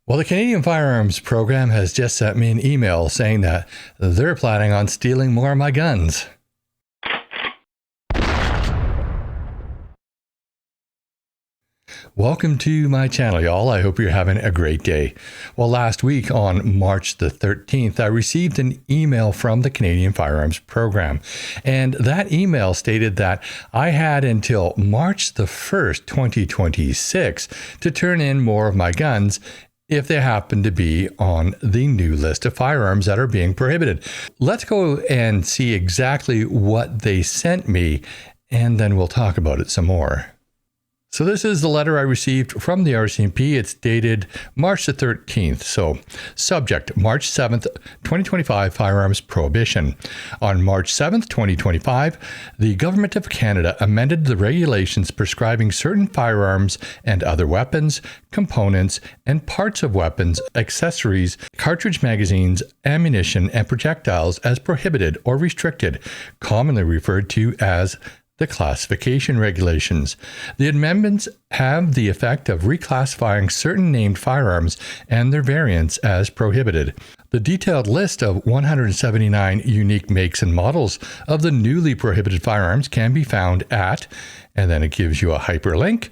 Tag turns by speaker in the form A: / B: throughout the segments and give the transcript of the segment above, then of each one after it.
A: Well, the Canadian Firearms Program has just sent me an email saying that they're planning on stealing more of my guns. Welcome to my channel, y'all. I hope you're having a great day. Well, last week on March the 13th, I received an email from the Canadian Firearms Program. And that email stated that I had until March the 1st, 2026 to turn in more of my guns if they happen to be on the new list of firearms that are being prohibited. Let's go and see exactly what they sent me, and then we'll talk about it some more. So this is the letter I received from the RCMP. It's dated March the 13th. So subject, March 7th, 2025, firearms prohibition. On March 7th, 2025, the Government of Canada amended the regulations prescribing certain firearms and other weapons, components, and parts of weapons, accessories, cartridge magazines, ammunition, and projectiles as prohibited or restricted, commonly referred to as the classification regulations. The amendments have the effect of reclassifying certain named firearms and their variants as prohibited. The detailed list of 179 unique makes and models of the newly prohibited firearms can be found at, and then it gives you a hyperlink.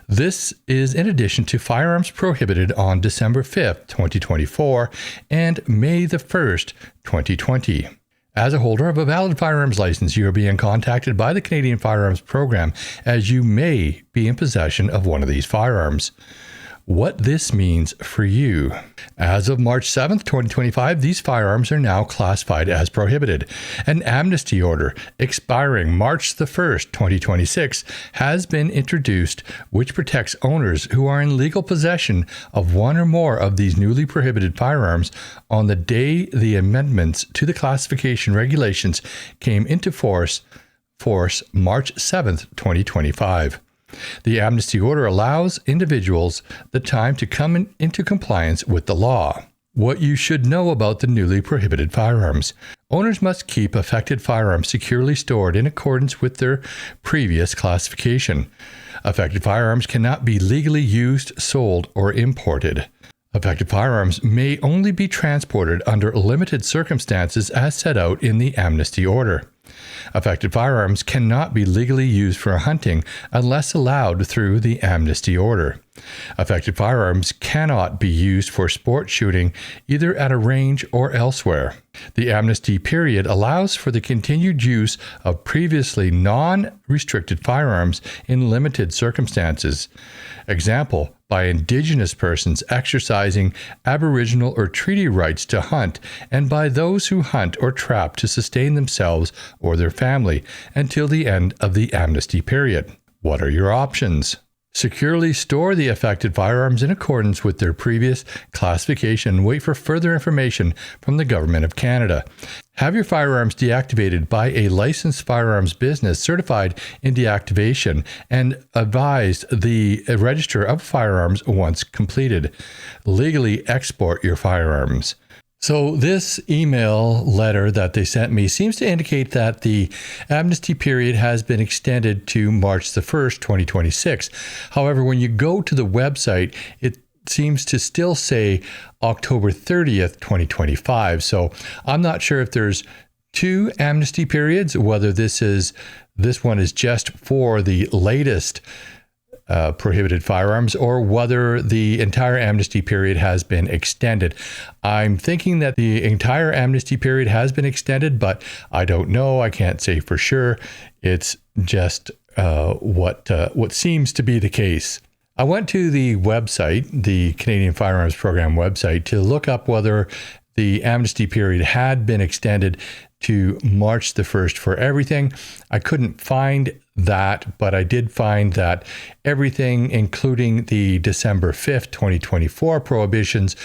A: This is in addition to firearms prohibited on December 5th, 2024 and May the 1st, 2020. As a holder of a valid firearms license, you are being contacted by the Canadian Firearms Program as you may be in possession of one of these firearms. What this means for you. As of March 7th, 2025, these firearms are now classified as prohibited. An amnesty order expiring March the 1st, 2026 has been introduced, which protects owners who are in legal possession of one or more of these newly prohibited firearms on the day the amendments to the classification regulations came into force March 7th, 2025. The amnesty order allows individuals the time to come into compliance with the law. What you should know about the newly prohibited firearms. Owners must keep affected firearms securely stored in accordance with their previous classification. Affected firearms cannot be legally used, sold, or imported. Affected firearms may only be transported under limited circumstances as set out in the amnesty order. Affected firearms cannot be legally used for hunting unless allowed through the amnesty order. Affected firearms cannot be used for sport shooting either at a range or elsewhere. The amnesty period allows for the continued use of previously non-restricted firearms in limited circumstances. Example, by Indigenous persons exercising Aboriginal or treaty rights to hunt, and by those who hunt or trap to sustain themselves or their family until the end of the amnesty period. What are your options? Securely store the affected firearms in accordance with their previous classification and wait for further information from the Government of Canada. Have your firearms deactivated by a licensed firearms business certified in deactivation and advised the register of firearms once completed. Legally export your firearms. So this email letter that they sent me seems to indicate that the amnesty period has been extended to March the 1st, 2026. However, when you go to the website, it seems to still say October 30th, 2025. So I'm not sure if there's two amnesty periods, whether this one is just for the latest prohibited firearms, or whether the entire amnesty period has been extended. I'm thinking that the entire amnesty period has been extended, but I don't know. I can't say for sure. It's just what seems to be the case. I went to the website, the Canadian Firearms Program website, to look up whether the amnesty period had been extended to March the 1st for everything. I couldn't find that, but I did find that everything, including the December 5th, 2024 prohibitions,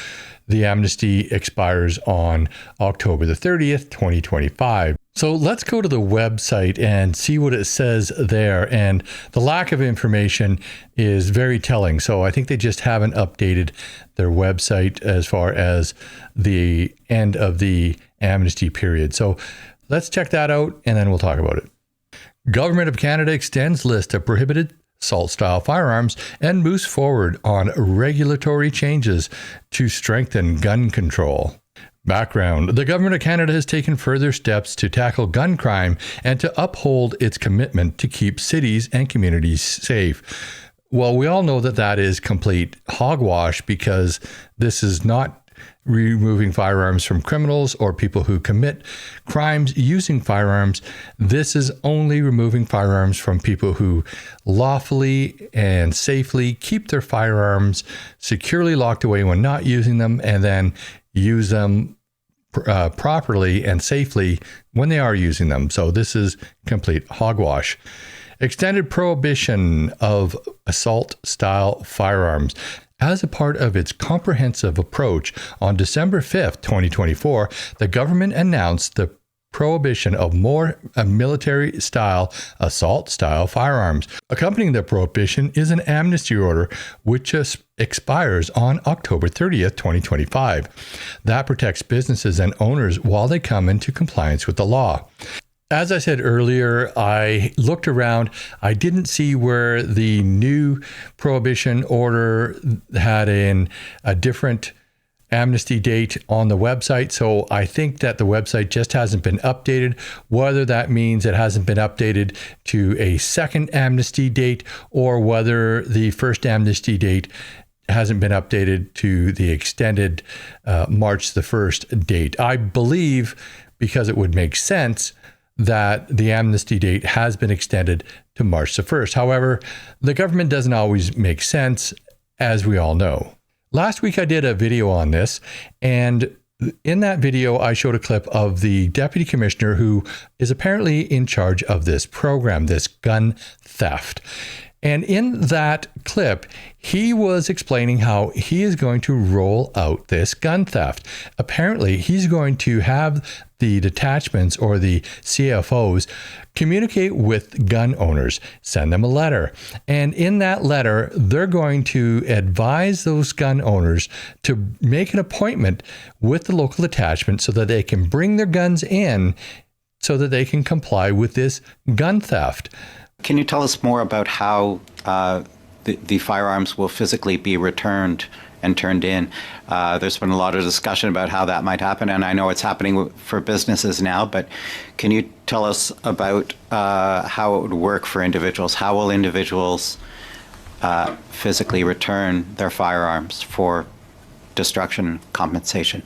A: the amnesty expires on October the 30th, 2025. So let's go to the website and see what it says there. And the lack of information is very telling. So I think they just haven't updated their website as far as the end of the amnesty period. So let's check that out and then we'll talk about it. Government of Canada extends list of prohibited assault-style firearms and moves forward on regulatory changes to strengthen gun control. Background: the Government of Canada has taken further steps to tackle gun crime and to uphold its commitment to keep cities and communities safe. Well, we all know that that is complete hogwash, because this is not removing firearms from criminals or people who commit crimes using firearms. This is only removing firearms from people who lawfully and safely keep their firearms securely locked away when not using them, and then use them properly and safely when they are using them. So this is complete hogwash. Extended prohibition of assault-style firearms. As a part of its comprehensive approach, on December 5th, 2024, the government announced the prohibition of more military-style, assault-style firearms. Accompanying the prohibition is an amnesty order, which expires on October 30th, 2025. That protects businesses and owners while they come into compliance with the law. As I said earlier, I looked around. I didn't see where the new prohibition order had a different amnesty date on the website. So I think that the website just hasn't been updated. Whether that means it hasn't been updated to a second amnesty date, or whether the first amnesty date hasn't been updated to the extended March the 1st date. I believe, because it would make sense, that the amnesty date has been extended to March the 1st. However, the government doesn't always make sense, as we all know. Last week I did a video on this, and in that video I showed a clip of the deputy commissioner who is apparently in charge of this program, this gun theft. And in that clip, he was explaining how he is going to roll out this gun theft. Apparently, he's going to have the detachments, or the CFOs, communicate with gun owners, send them a letter. And in that letter, they're going to advise those gun owners to make an appointment with the local detachment so that they can bring their guns in so that they can comply with this gun theft.
B: Can you tell us more about how the firearms will physically be returned and turned in? There's been a lot of discussion about how that might happen, and I know it's happening for businesses now, but can you tell us about how it would work for individuals? How will individuals physically return their firearms for destruction and compensation?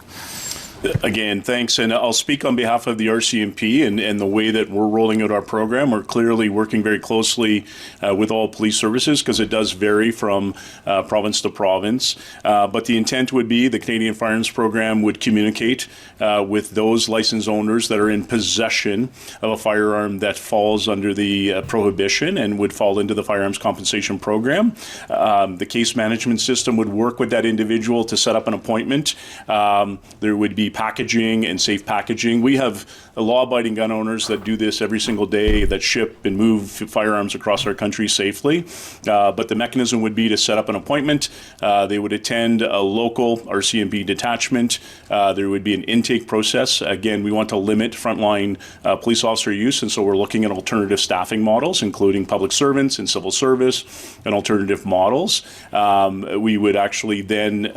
C: Again, thanks. And I'll speak on behalf of the RCMP and the way that we're rolling out our program. We're clearly working very closely with all police services, because it does vary from province to province. But the intent would be the Canadian Firearms Program would communicate with those licensed owners that are in possession of a firearm that falls under the prohibition and would fall into the Firearms Compensation Program. The case management system would work with that individual to set up an appointment. There would be packaging and safe packaging. We have law-abiding gun owners that do this every single day, that ship and move firearms across our country safely. But the mechanism would be to set up an appointment. They would attend a local RCMP detachment. There would be an intake process. Again, we want to limit frontline police officer use, and so we're looking at alternative staffing models, including public servants and civil service and alternative models. We would actually then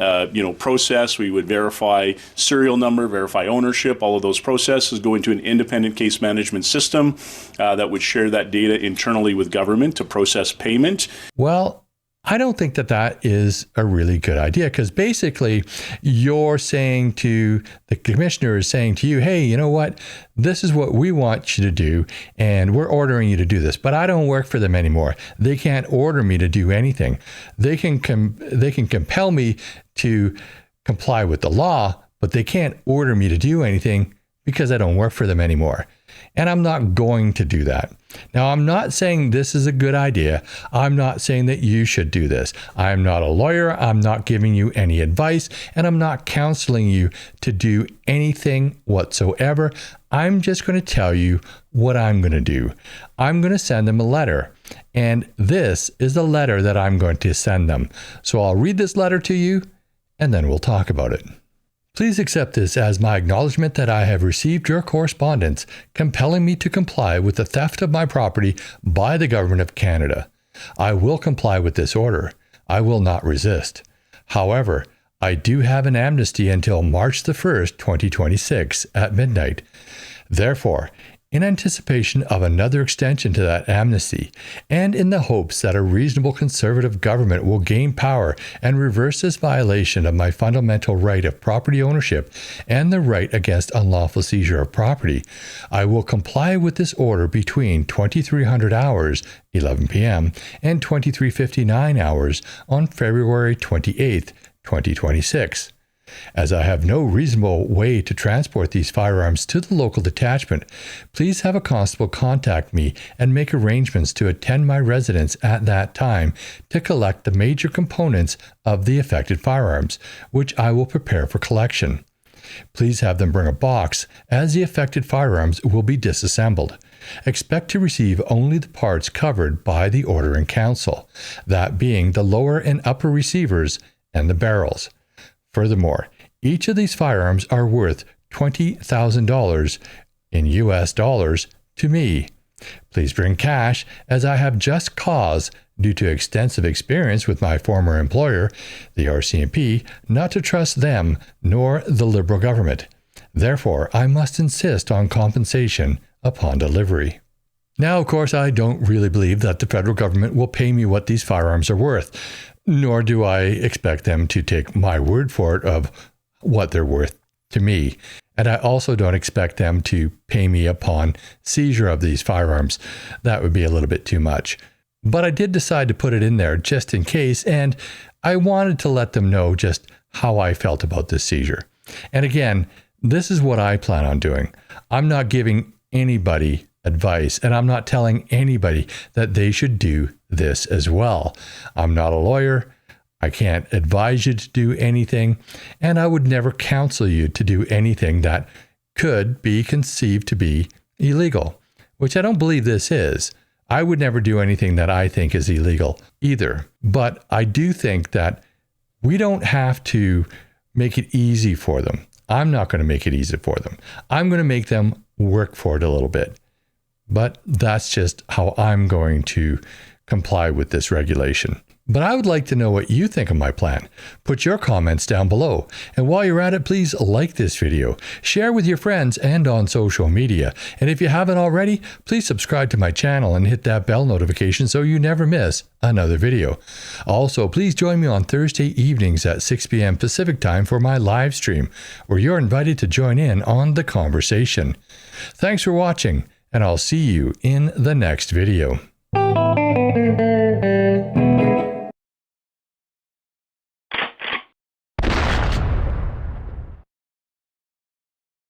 C: process. We would verify serial number, verify ownership. All of those processes go into an independent case management system that would share that data internally with government to process payment.
A: Well, I don't think that that is a really good idea, because basically you're saying to the commissioner is saying to you, hey, you know what? This is what we want you to do, and we're ordering you to do this, but I don't work for them anymore. They can't order me to do anything. They can compel me to comply with the law, but they can't order me to do anything because I don't work for them anymore. And I'm not going to do that. Now, I'm not saying this is a good idea. I'm not saying that you should do this. I'm not a lawyer. I'm not giving you any advice, and I'm not counseling you to do anything whatsoever. I'm just going to tell you what I'm going to do. I'm going to send them a letter, and this is the letter that I'm going to send them. So I'll read this letter to you, and then we'll talk about it. Please accept this as my acknowledgement that I have received your correspondence compelling me to comply with the theft of my property by the Government of Canada. I will comply with this order. I will not resist. However, I do have an amnesty until March the 1st, 2026 at midnight. Therefore, in anticipation of another extension to that amnesty, and in the hopes that a reasonable conservative government will gain power and reverse this violation of my fundamental right of property ownership and the right against unlawful seizure of property, I will comply with this order between 2300 hours, 11 p.m., and 2359 hours on February 28th, 2026. As I have no reasonable way to transport these firearms to the local detachment, please have a constable contact me and make arrangements to attend my residence at that time to collect the major components of the affected firearms, which I will prepare for collection. Please have them bring a box, as the affected firearms will be disassembled. Expect to receive only the parts covered by the order in council, that being the lower and upper receivers and the barrels. Furthermore, each of these firearms are worth $20,000 in US dollars to me. Please bring cash, as I have just cause, due to extensive experience with my former employer, the RCMP, not to trust them nor the Liberal government. Therefore, I must insist on compensation upon delivery. Now, of course, I don't really believe that the federal government will pay me what these firearms are worth, nor do I expect them to take my word for it of what they're worth to me. And I also don't expect them to pay me upon seizure of these firearms. That would be a little bit too much. But I did decide to put it in there just in case, and I wanted to let them know just how I felt about this seizure. And again, this is what I plan on doing. I'm not giving anybody advice, and I'm not telling anybody that they should do this as well. I'm not a lawyer. I can't advise you to do anything, and I would never counsel you to do anything that could be conceived to be illegal, which I don't believe this is. I would never do anything that I think is illegal either. But I do think that we don't have to make it easy for them. I'm not going to make it easy for them. I'm going to make them work for it a little bit. But that's just how I'm going to comply with this regulation. But I would like to know what you think of my plan. Put your comments down below. And while you're at it, please like this video, share with your friends and on social media. And if you haven't already, please subscribe to my channel and hit that bell notification so you never miss another video. Also, please join me on Thursday evenings at 6 p.m. Pacific time for my live stream, where you're invited to join in on the conversation. Thanks for watching, and I'll see you in the next video.